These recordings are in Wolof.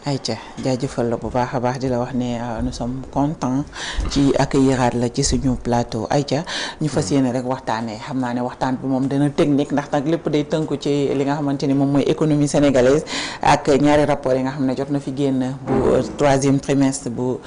ayca jaajëfal la bu baax a baax di la wax ne nous sommes contents ci accueillir la ci suñu plateau ayca ñu fas yéene rek waxtaanee xam naa ne waxtaan bi moom dana technique ndax nag lépp day tënku ci li nga xamante ni moom mooy économie sénégalaise ak ñaari rapport yi nga xam ne jot na fi génn bu troisième trimestre bu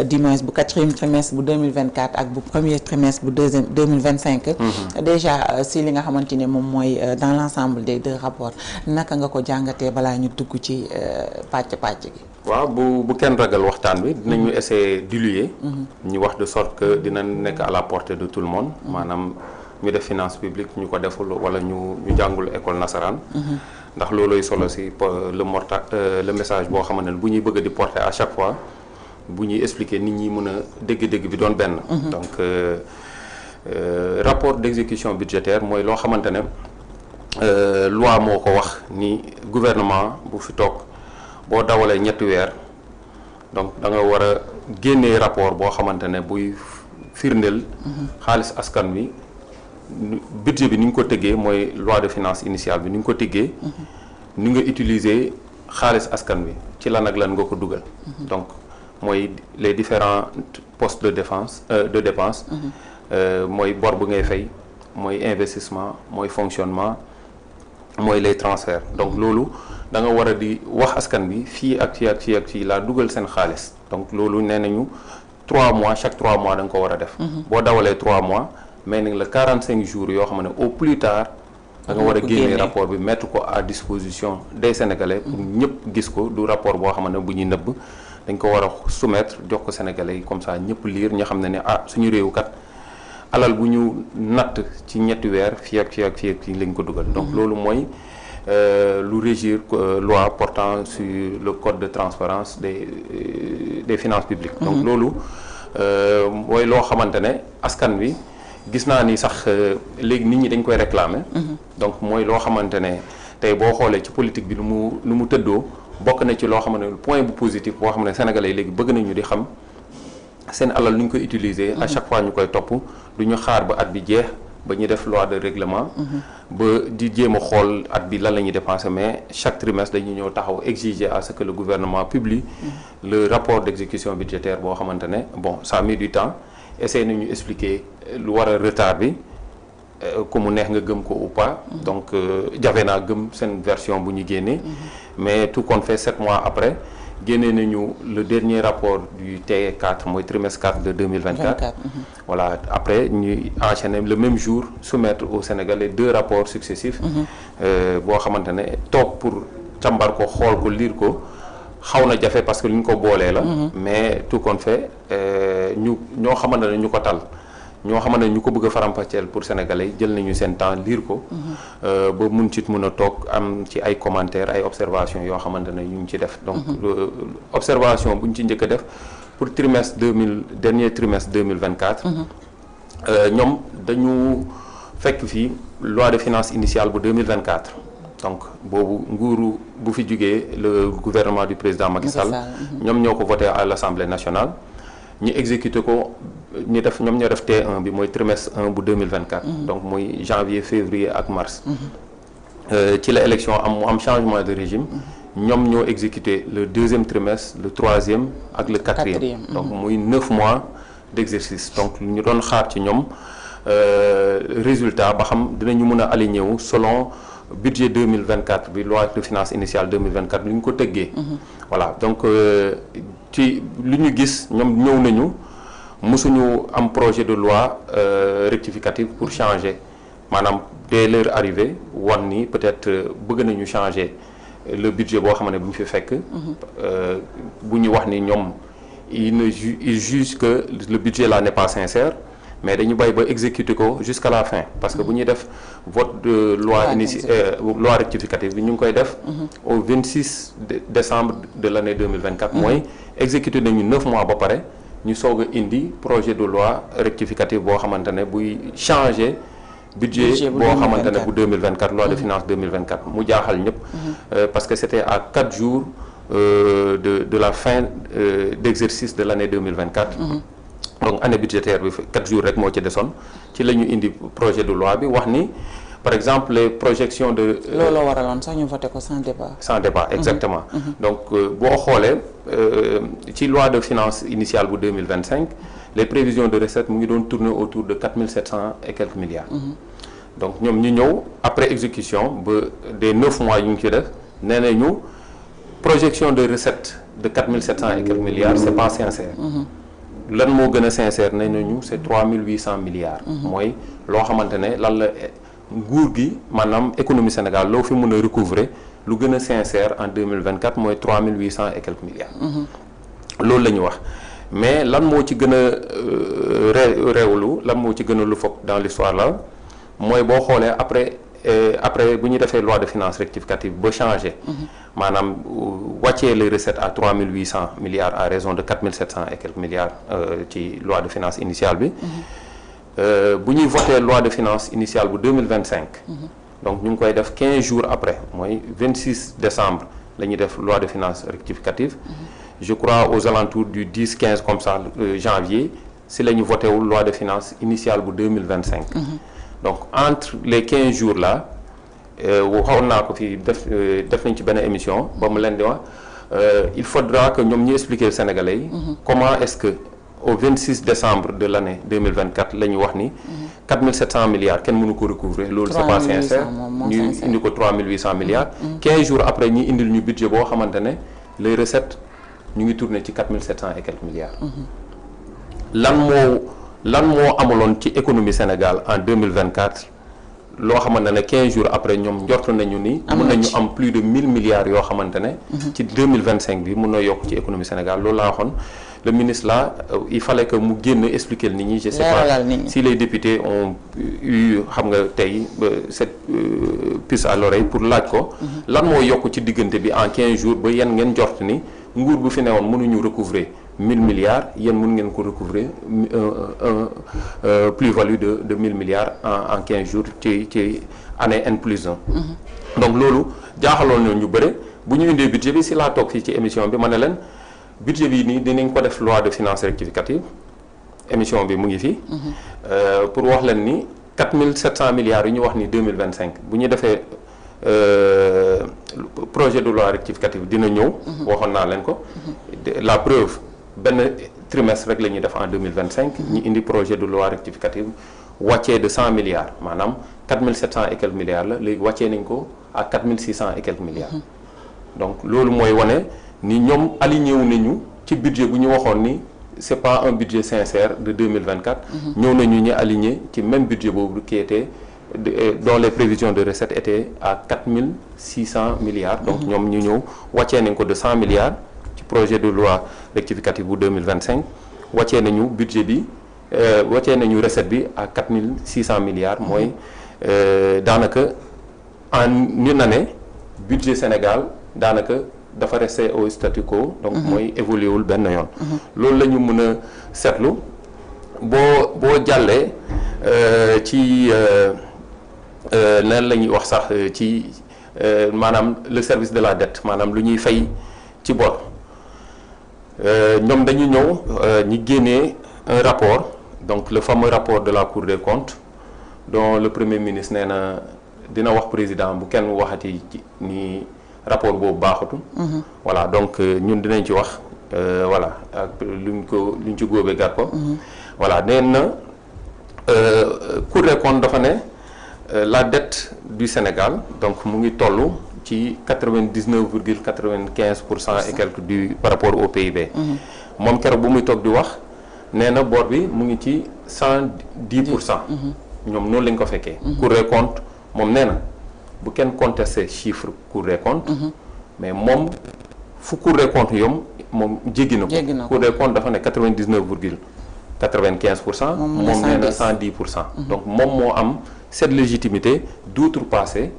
du moins bu quatrième trimestre bu 2024 ak bu premier trimestre bu 2025. déjà si li nga xamante ni moom mooy dans l'ensemble des deux rapports naka nga ko jàngatee balaa ñu dugg ci pàcc waaw bu kenn ragal waxtaan bi dinañu essayer diluer ñu wax de sorte que dina nekk à la portée de tout le monde maanaam ñu def finance publique ñu ko deful wala ñu jàngul école nasaraan ndax looloy solo si le message boo xamante ne bu ñuy bëgg di porter à chaque fois bu ñuy expliquer nit ñi mën a dégg-dégg bi doon benn donc rapport d'exécution budgétaire mooy loo xamante ne loi moo ko wax ni gouvernement bu fi toog boo dawalee ñetti weer donc da nga war a génnee rapport boo xamante ne buy firndeel xaalis askan wi budget bi ni nga ko tëggee mooy loi de finances initiale bi ni nga ko tëggee ni nga utiliser xaalis askan wi ci lan ak lan nga ko dugal donc mooy les différents postes de dépense mooy bor bu ngay fay mooy investissement mooy fonctionnement mooy les transferts donc loolu da nga war a di wax askan bi fii ak fii ak fii ak fii laa dugal seen xaalis donc loolu nee nañu 3 mois chaque 3 mois da nga ko war a def boo dawalee 3 mois mais nag la 45 jours yoo xam ne au plus tard da nga war a génne rapport bi mettre ko à disposition des Sénégalais pour ñëpp gis ko du rapport boo xam ne bu ñuy nëbb dañ ko war a soumettre jox ko Sénégalais yi comme ça ñëpp lire ñu xam ne suñu réew kat alal bu ñu natt ci ñetti weer fii ak fii ak fii ak fii lañ ko dugal donc loolu mooy lu régir loi portant sur le code de transparence des finances publiques donc loolu mooy loo xamante ne askan wi gis naa ni sax léegi nit ñi dañ koy réclamer donc mooy loo xamante ne tey boo xoolee ci politique bi lu mu tëddoo bokk na ci loo xam ne point bu positif boo xam ne sénégalais yi léegi bëgg nañu di xam seen alal nu ñu koy utiliser à chaque fois ñu koy topp du ñu xaar ba at bi jeex ba ñu def loi de règlement ba di jéem a xool at bi lan la ñuy dépenser mais chaque trimestre dañuy ñëw taxaw exiger à ce que le gouvernement publie le rapport d'exécution budgétaire boo xamante ne bon ça a mis du temps essayer nañu expliquer lu war a retard bi ku mu neex nga gëm ko ou pas donc jafe naa gëm seen version bu ñu génnee mais tout compte fait 7 mois après génnee nañu le dernier rapport du T4 mooy trimestre 4 de 2024 voilà après ñuy enchaîner le même jour soumettre au Sénégalais 2 rapports successifs boo xamante ne toog pour càmbar ko xool ko lire ko xaw na jafe parce que li ñu ko boolee la mais tout compte fait ñoo xamante ne ñu ko tal ñoo xamante ne ñu ko bëgg a faram-fàcceel pour Sénégalais yi jël nañu seen temps lire ko ba mun ci mën a toog am ci ay commentaires ay observations yoo xamante ne ñu ngi ci def donc observation bu ñu ci njëkk a def pour dernier trimestre 2024 ñoom dañu fekk fii loi de finances initiale bu 2024 donc boobu nguuru bu fi jugee le gouvernement du président Macky Sall ñoom ñoo ko voté à l'Assemblée nationale ñu exécuté ko ñoom ñoo def T1 bi mooy trimestre 1 bu 2024 donc mooy janvier février ak mars ci la élection mu am changement de régime ñoom ñoo exécuté le deuxième trimestre le troisième ak le quatrième donc muy 9 mois d'exercice donc ñu doon xaar ci ñoom résultat ba xam dinañu mën a aligné wu selon budget 2024 bi loi de finances initiale 2024 li ñu ko tëggee voilà donc ci li ñu gis ñoom ñëw nañu mësuñu am projet de loi rectificative pour changer maanaam dès leur arrivée wan ni peut-être bëgg nañu changer le budget boo xam ne bu ñu fi fekk bu ñu wax ni ñoom ils jugent que le budget là n'est pas sincère mais dañu bàyyi ba exécuter ko jusqu'à la fin parce que bu ñuy def vote de loi loi rectificative bi ñu ngi koy def au 26 décembre de l'année 2024 mooy exécuter nañu 9 mois ba pare ñu soog a indi projet de loi rectificative boo xamante ne buy changer budget boo xamante ne bu 2024 loi de finances 2024 mu jaaxal ñëpp parce que c'était à 4 jours de la fin d'exercice de l'année 2024 donc année budgétaire bi 4 jours rek moo ci desoon ci la ñu indi projet de loi bi wax ni par exemple les projections de. looloo waraloon sax ñu voté ko sans débat. Sans débat exactement. Donc boo xoolee ci loi de finances initiale bu 2025 les prévisions de recettes mu ngi doon tourner autour de 4700 et quelques milliards. Donc ñoom ñu ñëw après exécution ba des 9 mois yu ngi ci def nee nañu projection de recettes de 4700 et quelques milliards c'est pas sincère. lan moo gën a sincère nee nañu c'est 3800 milliards. mooy loo xamante ne lan la nguur gi maanaam économie Sénégal loo fi mën a recouvrer lu gën a sincère en 2024 mooy 3800 et quelques milliards. loolu la ñu wax mais lan moo ci gën a réewlu lan moo ci gën a lu foog dans l'histoire là mooy boo xoolee après bu ñu defee loi de finances rectificative ba changé. maanaam wàccee les recettes à 3800 milliards à raison de 4700 et quelques milliards ci loi de finances initiale bi. bu ñuy voté loi de finances initiale bu 2025. donc ñu ngi koy def 15 jours après mooy 26 décembre la ñuy def loi de finances rectificative. je crois aux alentours du 10-15 comme ça janvier si la ñu voté wul loi de finances initiale bu 2025. donc entre les 15 jours là waxoon naa ko fii def nañ ci benn émission ba mu leen di wax il faudra que ñoom ñu expliquer Sénégalais yi. comment est-ce que au 26 décembre de l'année 2024 la ñu wax ni 4700 milliards kenn mënu ko recouvrer loolu c'est pas sincère ñu indi ko 3800 milliards 15 jours après ñi indil ñu budget boo xamante ne les recettes ñu ngi tourner ci 4700 et quelques milliards lan moo amaloon ci économie Sénégal en 2024 loo xamante ne 15 jours après ñoom njort nañu ni mën nañu am plus de 1000 milliards yoo xamante ne ci 2025 bi mën na yokk ci économie Sénégal loolu laa waxoon le ministre là il fallait que mu génn expliquer nit ñi je sais pas si les députés ont eu xam nga tey cette puce à l'oreille pour laaj ko lan moo yokk ci diggante bi en 15 jours ba yéen ngeen njort ni nguur bu fi newoon mënuñu recouvrer 1000 milliards yéen mën ngeen ko recouvrer plus-value de 1000 milliards en 15 jours ci année N+1. donc loolu jaaxaloon na ñu bëre bu ñu indee budget bi si laa toog fii ci émission bi ma ne leen budget bi nii dinañ ko def loi de finances rectificative émission bi mu ngi fii pour wax leen ni 4700 milliards yi ñu wax ni 2025 bu ñu defee projet de loi rectificative dina ñëw waxoon naa leen ko la preuve benn trimestre rek la ñuy def en 2025 ñu indi projet de loi rectificative wàccee de 100 milliards maanaam 4700 et quelques milliards la léegi wàccee nañ ko à 4600 et quelques milliards donc loolu mooy wane ni ñoom aligné wu nañu ci budget bu ñu waxoon ni c'est pas un budget sincère de 2024 ñëw nañu ñu aligné ci même budget boobu qui était dont les prévisions de recettes étaient à 4600 milliards donc ñoom ñu ñëw wàccee nañ ko de 100 milliards ci projet de loi rectificative bu 2025 wàccee nañu budget bi wàccee nañu recette bi à 4600 milliards mooy daanaka en une année budget Sénégal daanaka dafa resté au statu quo donc mooy évolué wul benn yoon loolu la ñu mën a seetlu boo jàllee ci nan la ñuy wax sax ci maanaam le service de la dette maanaam lu ñuy fay ci bor ñoom dañu ñëw ñi génnee un rapport donc le fameux rapport de la Cour des comptes dont le premier ministre nee na dina wax président bu kenn waxati ni rapport boobu baaxatul voilà donc ñun dinañ ci wax voilà ak luñ ci góobee gar ko voilà nee na Cour des comptes dafa ne la dette du Sénégal donc mu ngi toll ci 99,95% et quelques du par rapport au PIB moom keroog bu muy toog di wax nee na bor bi mu ngi ci 110%. ñoom noonu lañ ko fekkee. Cour des comptes moom nee na bu kenn contesté chiffre Cour des comptes. mais moom fu Cour des comptes yom moom jéggi na ko. Cour des comptes dafa ne 99,95%. moom nee na 110%. donc moom moo am cette légitimité d'outrepasser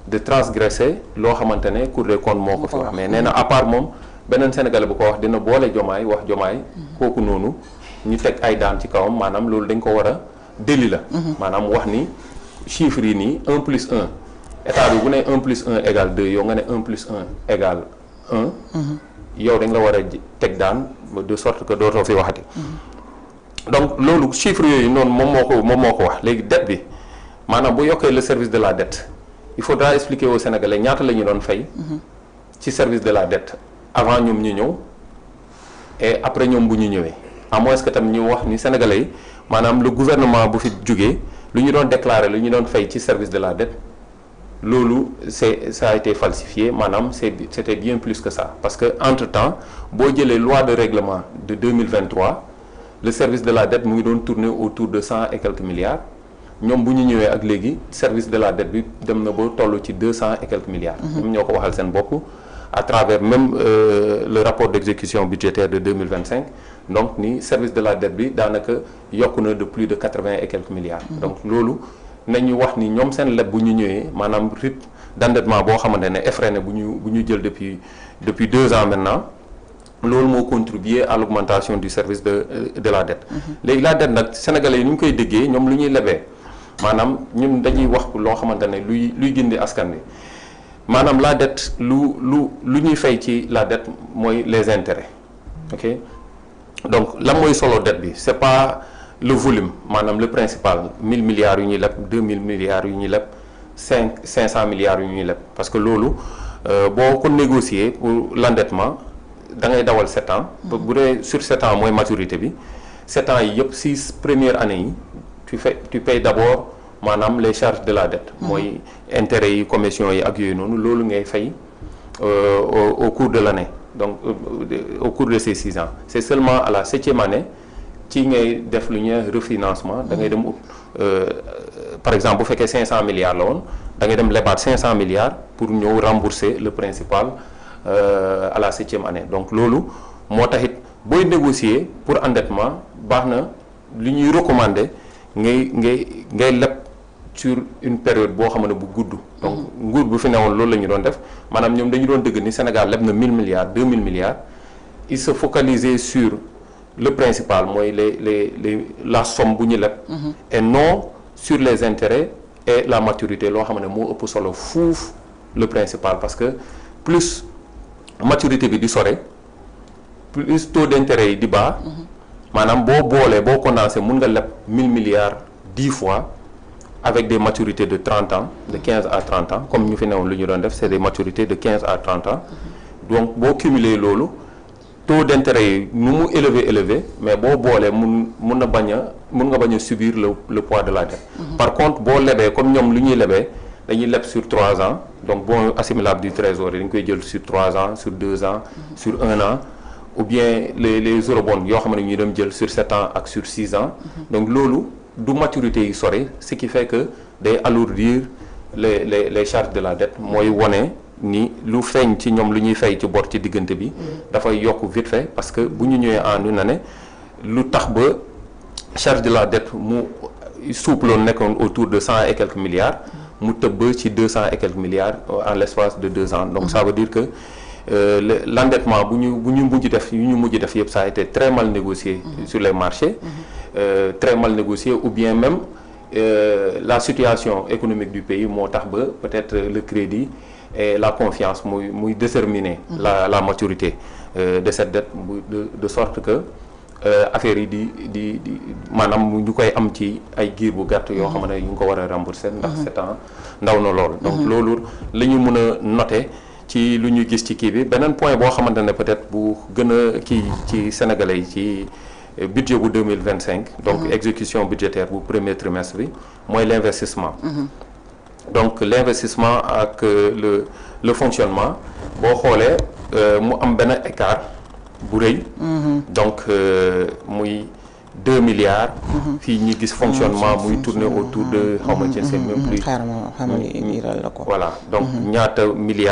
de transgresser loo xamante ne Cour des comptes moo ko fi wax mais nee na à part moom beneen Sénégalais bu ko wax dina boole Diomaye wax Diomaye kooku noonu ñu teg ay daan ci kawam maanaam loolu dañ ko war a déli la maanaam wax ni chiffres yi nii 1+1 état bi bu ne 1+1 égale 2 yow nga ne 1+1 égale 1 yow dañ la war a teg daan de sorte que dootoo fi waxati donc loolu chiffres yooyu noonu moom moo ko wax léegi dette bi maanaam bu yokkee le service de la dette il faudra expliquer aux Sénégalais ñaata la ñu doon fay ci service de la dette avant ñoom ñu ñëw et après ñoom bu ñu ñëwee à moins que tam ñu wax ni Sénégalais yi maanaam le gouvernement bu fi jógee lu ñu doon déclarer lu ñu doon fay ci service de la dette loolu ça a été falsifié maanaam c'était bien plus que ça parce que entre-temps boo jëlee loi de règlement de 2023 le service de la dette mu ngi doon tourner autour de 100 et quelques milliards ñoom bu ñu ñëwee ak léegi service de la dette bi dem na ba toll ci 200 et quelques milliards. ñoom ñoo ko waxal seen bopp à travers même le rapport d'exécution budgétaire de 2025 donc ni service de la dette bi daanaka yokku na de plus de 80 et quelques milliards. donc loolu nañu wax ni ñoom seen leb bu ñu ñëwee maanaam rythme d'endettement boo xamante ne effréné bu ñu jël depuis 2 ans maintenant. loolu moo contribuer à l'augmentation du service de la dette. léegi la dette nag sénégalais yi ni ñu koy déggee ñoom lu ñuy lebee maanaam ñun dañuy wax loo xamante ne luy gindi askan wi maanaam la dette lu ñuy fay ci la dette mooy les intérêts ok donc lan mooy solo dette bi c'est pas le volume maanaam le principal 1000 milliards yu ñuy leb 2000 milliards yu ñuy leb 500 milliards yu ñuy leb parce que loolu boo ko négocier pour l'endettement da ngay dawal 7 ans. bu dee sur 7 ans mooy maturité bi 7 ans yi yëpp 6 premières années yi tu payes d'abord maanaam les charges de la dette. mooy intérêts yi commission yi ak yooyu noonu loolu ngay fay au cours de l'année donc au cours de ces 6 ans c'est seulement à la 7e année ci ngay def lu ñuy refinancement da ngay dem par exemple bu fekkee 500 milliards la woon da ngay dem lebaat 500 milliards pour ñëw rembourser le principal. À la 7e année donc loolu moo taxit booy négocier pour endettement baax na li ñuy recommander ngay leb sur une période boo xam ne bu gudd. donc nguur bu fi newoon loolu la ñu doon def maanaam ñoom dañu doon dëgg ni Sénégal leb na 1000 milliards 2000 milliards il se focalisait sur le principal mooy la somme bu ñu leb. et non sur les intérêts et la maturité loo xam ne moo ëpp solo fuuf le principal parce que plus. maturité bi di sore plus taux d'intérêt yi di baax maanaam boo condensé mun nga leb 1000 milliards 10 fois avec des maturités de 30 ans de 15 à 30 ans comme ñu fi newoon lu ñu doon def c'est des maturités de 15 à 30 ans donc boo cumuler loolu taux d'intérêt yi nu mu élevé mais boo boolee mun nga bañ a subir le poids de la dette. Par contre boo lebee comme ñoom lu ñuy lebee dañuy leb sur 3 ans donc bon assimilable du trésor yi dañ koy jël sur 3 ans sur 2 ans sur 1 an ou bien les eurobonds yoo xam ne ñuy dem jël sur 7 ans ak sur 6 ans donc loolu du maturité yi sore ce qui fait que day alourdir les charges de la dette mooy wone ni lu feeñ ci ñoom lu ñuy fay ci bor ci diggante bi dafay yokk vite fait parce que bu ñu ñëwee en une année lu tax ba charge de la dette mu suuploon nekkoon autour de 100 et quelques milliards mu tëbb ci 200 et quelques milliards en l'espace de 2 ans donc ça veut dire que l'endettement bu ñu mujj def yëpp ça a été très mal négocié sur les marchés très mal négocié ou bien même la situation économique du pays moo tax ba peut-être le crédit et la confiance muy déterminer la maturité de cette dette de sorte que affaire yi di maanaam ñu koy am ci ay giir bu gàtt yoo xam ne ñu ngi ko war a rembourser ndax 7 ans ndaw na lool donc loolu la ñu mën a noter ci lu ñu gis ci kii bi beneen point boo xamante ne peut-être bu gën a kii ci sénégalais yi ci budget bu 2025 donc exécution budgétaire bu premier trimestre bi mooy l'investissement donc l'investissement ak le fonctionnement boo xoolee mu am benn écart bu rëy donc muy 2 milliards fii ñi gis fonctionnement muy tourner autour de xaw ma ci c'est même plus xaaral ma liiral la ko voilà donc ñaata milliards